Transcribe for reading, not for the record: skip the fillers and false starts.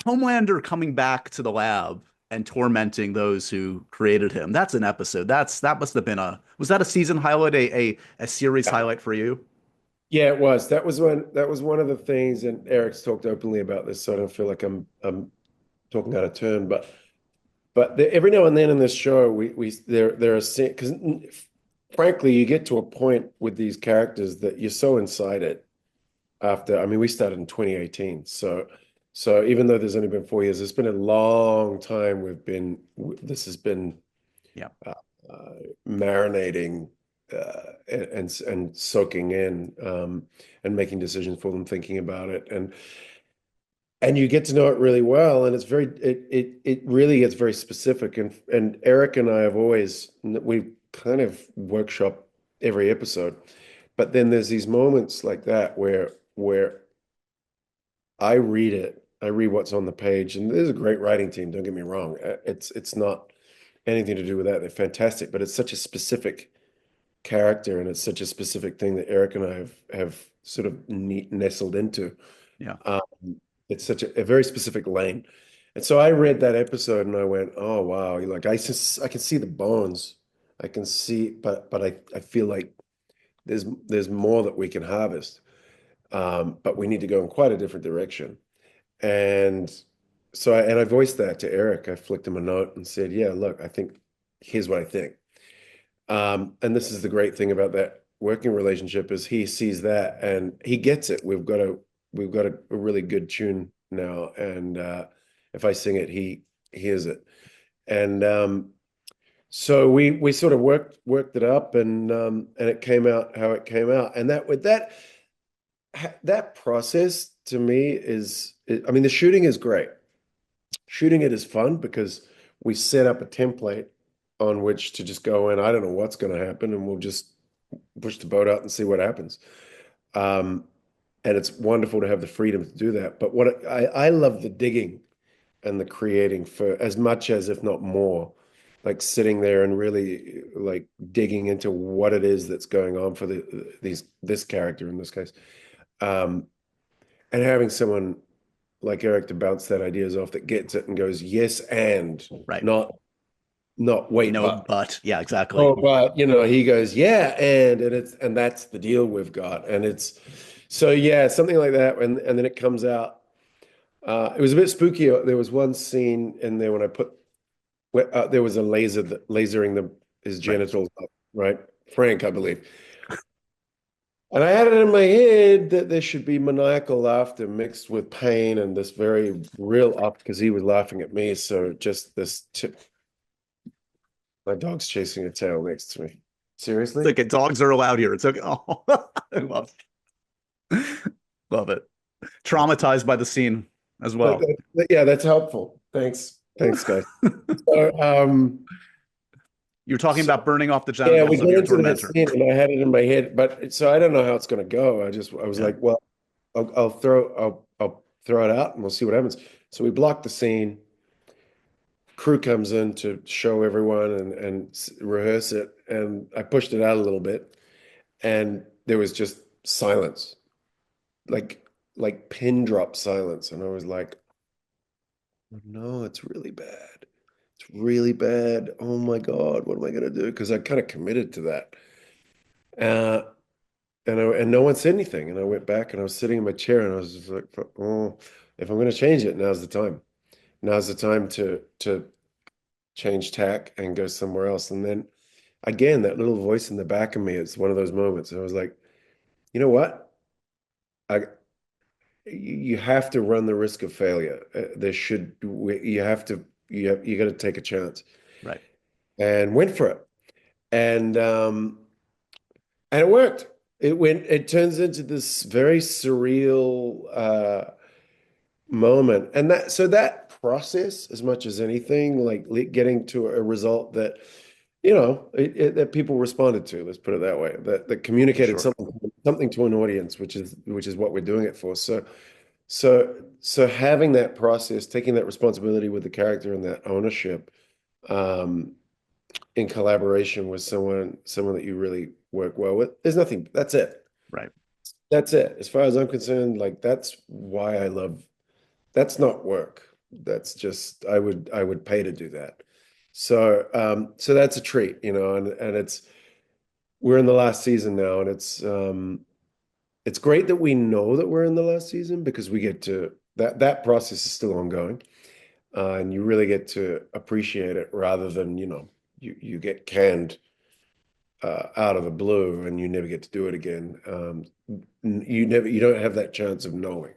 Homelander coming back to the lab and tormenting those who created him. That's an episode. That must have been was that a season highlight, a series highlight for you? Yeah, it was. That was one of the things, and Eric's talked openly about this, so I don't feel like I'm talking out of turn. But every now and then in this show, we there are because frankly, you get to a point with these characters that you're so inside it. After, I mean, we started in 2018, so even though there's only been 4 years, it's been a long time. This has been Yeah. uh, marinating and soaking in, and making decisions for them, thinking about it, and you get to know it really well, and it really gets very specific. And Eric and I have always we kind of workshop every episode, but then there's these moments like that where I read what's on the page, and there's a great writing team. Don't get me wrong. It's not anything to do with that. They're fantastic, but it's such a specific character, and it's such a specific thing that Eric and I have sort of nestled into. Yeah. Um, it's such a very specific lane. And so I read that episode and I went, oh wow, like I can see the bones. I can see, but I feel like there's more that we can harvest. But we need to go in quite a different direction. And I voiced that to Eric. I flicked him a note and said, yeah, look, I think here's what I think. And this is the great thing about that working relationship is he sees that and he gets it. We've got a really good tune now, and if I sing it, he hears it. And so we sort of worked it up, and it came out how it came out. And that process to me I mean, the shooting is great. Shooting it is fun because we set up a template on which to just go in. I don't know what's going to happen, and we'll just push the boat out and see what happens. Um, and it's wonderful to have the freedom to do that. But I love the digging and the creating for as much as, if not more, like sitting there and really like digging into what it is that's going on for this character in this case. Um, and having someone like Eric to bounce that ideas off that gets it and goes, yes, and Right. not wait, No, but but yeah, exactly. oh, but he goes, yeah, and that's the deal we've got. And it's so yeah, something like that. And then it comes out. It was a bit spooky. There was one scene in there when there was a lasering his Right. genitals up, right? Frank, I believe. And I had it in my head that there should be maniacal laughter mixed with pain and this very real up because he was laughing at me. So just this tip. My dog's chasing a tail next to me. It's Seriously? okay. Dogs are allowed here. It's okay. Oh, I love it. Traumatized by the scene as well. Yeah, that's helpful. Thanks. Thanks, guys. So, You're talking so about burning off the yeah, we genitals of get your into that tormentor. scene and I had it in my head, but so I don't know how it's going to go. I was Yeah. like, well, I'll throw it out and we'll see what happens. So we blocked the scene. Crew comes in to show everyone and rehearse it, and I pushed it out a little bit, and there was just silence, like pin drop silence, and I was like, oh, no, it's really bad. It's really bad. Oh my God, what am I gonna do? Because I kind of committed to that. Uh, and no one said anything. And I went back and I was sitting in my chair and I was just like, oh, if I'm gonna change it, now's the time. Now's the time to change tack and go somewhere else. And then again, that little voice in the back of me, it's one of those moments. I was like, you know what? I you have to run the risk of failure. There should you have to you got to take a chance Right. and went for it. And it worked. It turns into this very surreal moment. And that process, as much as anything, like getting to a result that that people responded to, let's put it that way, that communicated Sure. something to an audience, which is what we're doing it for. So having that process, taking that responsibility with the character and that ownership, um, in collaboration with someone that you really work well with. There's nothing. That's it. Right. That's it. As far as I'm concerned, like that's why I love. That's not work. That's just I would pay to do that. So that's a treat, and we're in the last season now, and it's great that we know that we're in the last season because we get to that process is still ongoing, and you really get to appreciate it rather than you get canned out of the blue and you never get to do it again. You don't have that chance of knowing.